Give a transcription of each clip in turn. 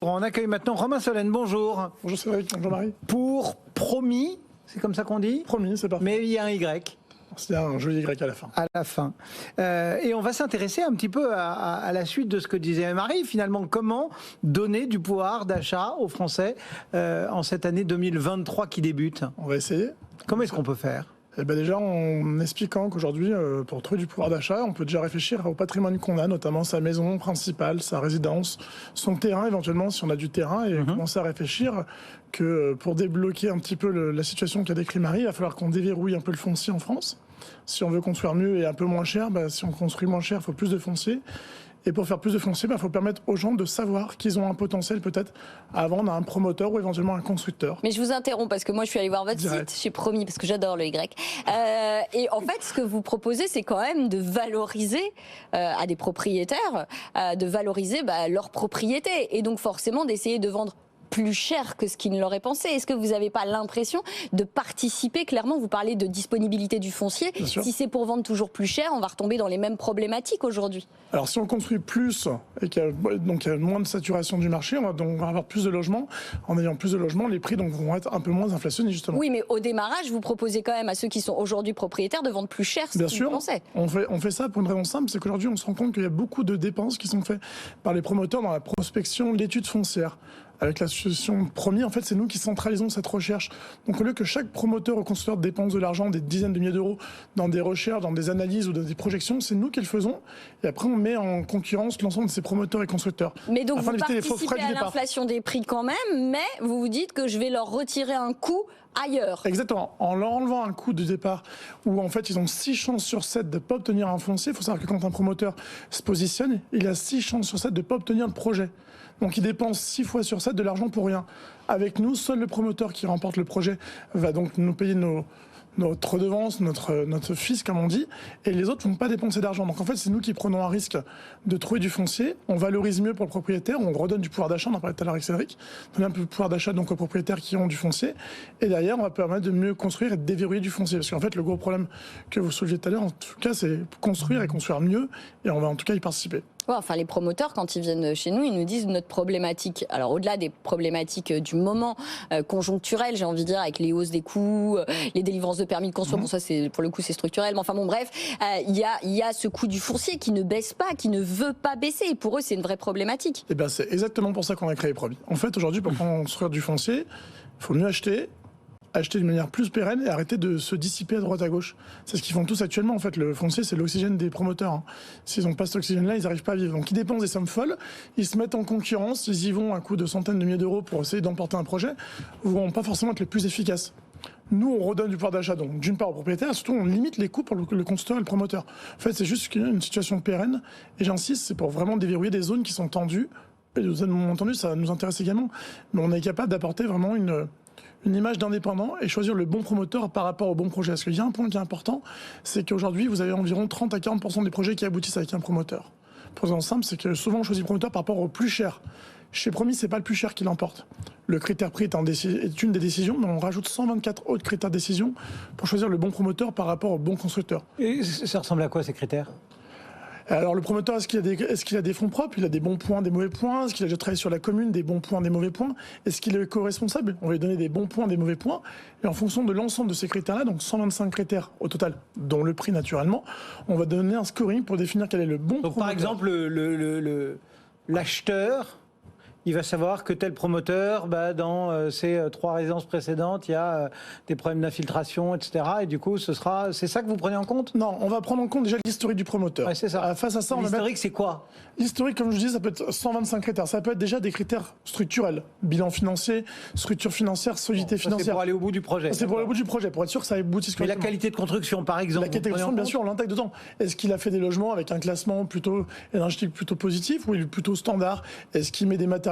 On accueille maintenant Romain Solène, bonjour. Bonjour Cédric, bonjour Marie. Pour Promis, c'est comme ça qu'on dit ? Promis, c'est parfait. Mais il y a un Y. C'est un joli Y à la fin. À la fin. Et on va s'intéresser un petit peu à la suite de ce que disait Marie. Finalement, comment donner du pouvoir d'achat aux Français en cette année 2023 qui débute ? On va essayer. Comment est-ce qu'on peut faire ? Eh ben déjà, en expliquant qu'aujourd'hui, pour trouver du pouvoir d'achat, on peut déjà réfléchir au patrimoine qu'on a, notamment sa maison principale, sa résidence, son terrain éventuellement, si on a du terrain, et commencer à réfléchir que pour débloquer un petit peu la situation qu'a décrit Marie, il va falloir qu'on déverrouille un peu le foncier en France. Si on veut construire mieux et un peu moins cher, si on construit moins cher, il faut plus de foncier. Et pour faire plus de foncier, il faut permettre aux gens de savoir qu'ils ont un potentiel peut-être à vendre à un promoteur ou éventuellement un constructeur. Mais je vous interromps parce que moi je suis allée voir votre site, j'ai promis parce que j'adore le Y. Et en fait, ce que vous proposez, c'est quand même de valoriser à des propriétaires, de valoriser leur propriété. Et donc forcément d'essayer de vendre plus cher que ce qu'ils ne l'auraient pensé. Est-ce que vous n'avez pas l'impression de participer clairement ? Vous parlez de disponibilité du foncier. Si c'est pour vendre toujours plus cher, on va retomber dans les mêmes problématiques aujourd'hui. Alors si on construit plus et qu'il y a moins de saturation du marché, on va avoir plus de logements. En ayant plus de logements, les prix vont être un peu moins inflationnés justement. Oui, mais au démarrage, vous proposez quand même à ceux qui sont aujourd'hui propriétaires de vendre plus cher ce qu'ils pensaient. On fait ça pour une raison simple, c'est qu'aujourd'hui on se rend compte qu'il y a beaucoup de dépenses qui sont faites par les promoteurs dans la prospection, l'étude foncière. Avec l'association Promis, en fait, c'est nous qui centralisons cette recherche. Donc, au lieu que chaque promoteur ou constructeur dépense de l'argent, des dizaines de milliers d'euros, dans des recherches, dans des analyses ou dans des projections, c'est nous qui le faisons. Et après, on met en concurrence l'ensemble de ces promoteurs et constructeurs. Mais donc, vous participez à l'inflation des prix quand même, mais vous vous dites que je vais leur retirer un coût ailleurs. Exactement. En leur enlevant un coût de départ où en fait ils ont 6 chances sur 7 de ne pas obtenir un foncier. Il faut savoir que quand un promoteur se positionne, il a 6 chances sur 7 de ne pas obtenir de projet. Donc il dépense 6 fois sur 7 de l'argent pour rien. Avec nous, seul le promoteur qui remporte le projet va donc nous payer notre redevance, notre fisc, comme on dit, et les autres ne vont pas dépenser d'argent. Donc en fait, c'est nous qui prenons un risque de trouver du foncier, on valorise mieux pour le propriétaire, on redonne du pouvoir d'achat, on en parlait tout à l'heure avec Cédric, donner un peu de pouvoir d'achat donc aux propriétaires qui ont du foncier, et derrière, on va permettre de mieux construire et de déverrouiller du foncier. Parce qu'en fait, le gros problème que vous souleviez tout à l'heure, en tout cas, c'est construire et construire mieux, et on va en tout cas y participer. Ouais, enfin, les promoteurs, quand ils viennent chez nous, ils nous disent notre problématique. Alors, au-delà des problématiques du moment conjoncturel, j'ai envie de dire, avec les hausses des coûts, les délivrances de permis de construire, bon, ça, pour le coup, c'est structurel. Mais enfin, bon, bref, il y a ce coût du foncier qui ne baisse pas, qui ne veut pas baisser. Et pour eux, c'est une vraie problématique. Et c'est exactement pour ça qu'on a créé Promis. En fait, aujourd'hui, pour construire du foncier, il faut mieux acheter de manière plus pérenne et arrêter de se dissiper à droite à gauche. C'est ce qu'ils font tous actuellement. En fait, le foncier, c'est l'oxygène des promoteurs. S'ils n'ont pas cet oxygène-là, ils n'arrivent pas à vivre. Donc, ils dépensent des sommes folles, ils se mettent en concurrence, ils y vont à coût de centaines de milliers d'euros pour essayer d'emporter un projet, vont pas forcément être les plus efficaces. Nous, on redonne du pouvoir d'achat, donc d'une part aux propriétaires, surtout on limite les coûts pour le constructeur et le promoteur. En fait, c'est juste une situation pérenne, et j'insiste, c'est pour vraiment déverrouiller des zones qui sont tendues. Et bien entendu, ça nous intéresse également, mais on est capable d'apporter vraiment une image d'indépendant et choisir le bon promoteur par rapport au bon projet. Parce qu'il y a un point qui est important, c'est qu'aujourd'hui, vous avez environ 30 à 40% des projets qui aboutissent avec un promoteur. Pour raison simple, c'est que souvent on choisit le promoteur par rapport au plus cher. Chez Promis, c'est pas le plus cher qui l'emporte. Le critère prix est une des décisions, mais on rajoute 124 autres critères de décision pour choisir le bon promoteur par rapport au bon constructeur. Et ça ressemble à quoi ces critères ? Alors le promoteur, est-ce qu'il a des fonds propres ? Il a des bons points, des mauvais points ? Est-ce qu'il a déjà travaillé sur la commune, des bons points, des mauvais points ? Est-ce qu'il est co-responsable ? On va lui donner des bons points, des mauvais points. Et en fonction de l'ensemble de ces critères-là, donc 125 critères au total, dont le prix naturellement, on va donner un scoring pour définir quel est le bon promoteur. Par exemple, l'acheteur, il va savoir que tel promoteur, dans ses 3 résidences précédentes, il y a des problèmes d'infiltration, etc. Et du coup, c'est ça que vous prenez en compte ? Non, on va prendre en compte déjà l'historique du promoteur. Ouais, c'est ça. Face à ça, l'historique, c'est quoi ? L'historique, comme je dis, ça peut être 125 critères. Ça peut être déjà des critères structurels. Bilan financier, structure financière, solidité financière. C'est pour aller au bout du projet. C'est pour aller au bout du projet, pour être sûr que ça aboutisse correctement. Mais la qualité de construction, par exemple. La qualité de construction, bien sûr, on l'intègre dedans. Est-ce qu'il a fait des logements avec un classement plutôt énergétique, plutôt positif, ou il est plutôt standard ? Est-ce qu'il met des matériaux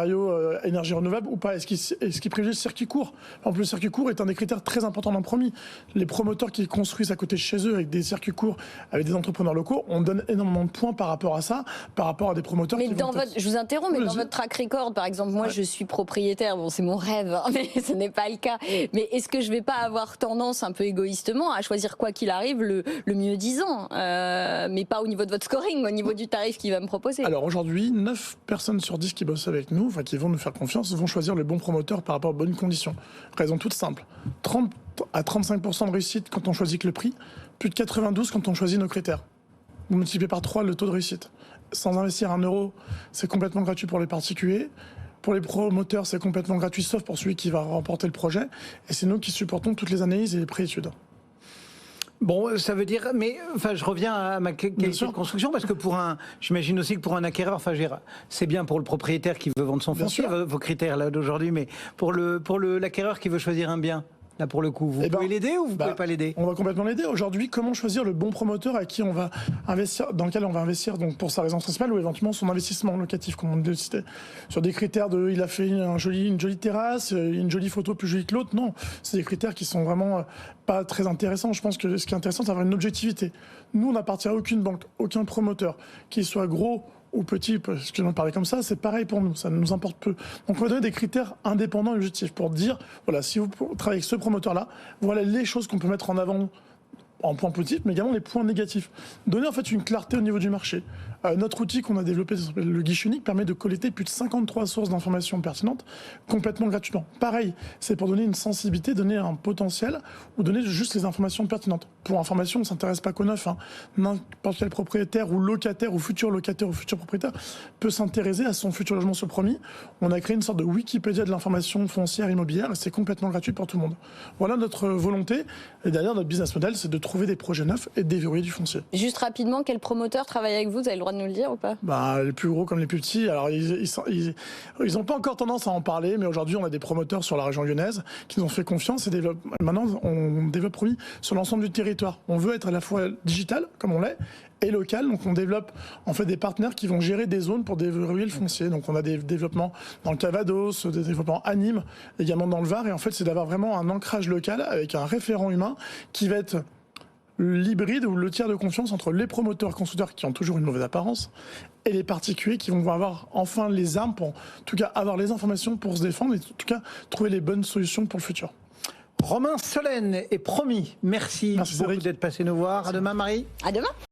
énergie renouvelable ou pas ? Est-ce qu'il privilégie le circuit court ? Par exemple, le circuit court est un des critères très importants dans Promis. Les promoteurs qui construisent à côté de chez eux avec des circuits courts, avec des entrepreneurs locaux, on donne énormément de points par rapport à ça, par rapport à des promoteurs je vous interromps, mais dans votre track record, par exemple, moi je suis propriétaire, bon c'est mon rêve, hein, mais ce n'est pas le cas. Mais est-ce que je vais pas avoir tendance un peu égoïstement à choisir quoi qu'il arrive le mieux disant, mais pas au niveau de votre scoring, au niveau du tarif qu'il va me proposer ? Alors aujourd'hui, 9 personnes sur 10 qui bossent avec nous enfin qui vont nous faire confiance, vont choisir le bon promoteur par rapport aux bonnes conditions. Raison toute simple, 30 à 35% de réussite quand on choisit que le prix, plus de 92 quand on choisit nos critères. Vous multipliez par 3 le taux de réussite. Sans investir 1 euro, c'est complètement gratuit pour les particuliers. Pour les promoteurs, c'est complètement gratuit, sauf pour celui qui va remporter le projet. Et c'est nous qui supportons toutes les analyses et les préétudes. Bon, ça veut dire, mais enfin, je reviens à ma qualité de construction parce que j'imagine aussi que pour un acquéreur, enfin, c'est bien pour le propriétaire qui veut vendre son foncier, vos critères là d'aujourd'hui, mais pour l'acquéreur qui veut choisir un bien. Là, pour le coup, vous pouvez l'aider ou vous pouvez pas l'aider? On va complètement l'aider. Aujourd'hui, comment choisir le bon promoteur à qui on va investir, dans lequel on va investir donc pour sa résidence principale ou éventuellement son investissement locatif, comme on le citait. Sur des critères il a fait une jolie terrasse, une jolie photo plus jolie que l'autre. Non, c'est des critères qui sont vraiment pas très intéressants. Je pense que ce qui est intéressant, c'est d'avoir une objectivité. Nous, on n'appartient à aucune banque, aucun promoteur, qu'il soit gros ou petit, parce que j'en parlais comme ça, c'est pareil pour nous, ça nous importe peu. Donc on va donner des critères indépendants et objectifs pour dire, voilà, si vous travaillez avec ce promoteur-là, voilà les choses qu'on peut mettre en avant en points positifs, mais également les points négatifs. Donner en fait une clarté au niveau du marché. Notre outil qu'on a développé, le guichet unique, permet de collecter plus de 53 sources d'informations pertinentes complètement gratuitement. Pareil, c'est pour donner une sensibilité, donner un potentiel ou donner juste les informations pertinentes. Pour information, on ne s'intéresse pas qu'au neuf. Hein. N'importe quel propriétaire ou locataire ou futur propriétaire peut s'intéresser à son futur logement sur le promis. On a créé une sorte de Wikipédia de l'information foncière immobilière et c'est complètement gratuit pour tout le monde. Voilà notre volonté. Et derrière, notre business model, c'est de trouver des projets neufs et de déverrouiller du foncier. Juste rapidement, quel promoteur travaille avec vous? Vous avez le droit de nous le dire ou pas? Les plus gros comme les plus petits. Alors, ils n'ont pas encore tendance à en parler, mais aujourd'hui, on a des promoteurs sur la région lyonnaise qui nous ont fait confiance et maintenant, on développe promis sur l'ensemble du territoire. On veut être à la fois digital, comme on l'est, et local. Donc, on développe en fait des partenaires qui vont gérer des zones pour déverrouiller le foncier. Donc, on a des développements dans le Calvados, des développements à Nîmes, également dans le Var. Et en fait, c'est d'avoir vraiment un ancrage local avec un référent humain qui va être l'hybride ou le tiers de confiance entre les promoteurs constructeurs qui ont toujours une mauvaise apparence et les particuliers qui vont avoir enfin les armes pour, en tout cas, avoir les informations pour se défendre et en tout cas trouver les bonnes solutions pour le futur. Romain Solène est promis. Merci beaucoup d'être passé nous voir. À demain, Marie. À demain.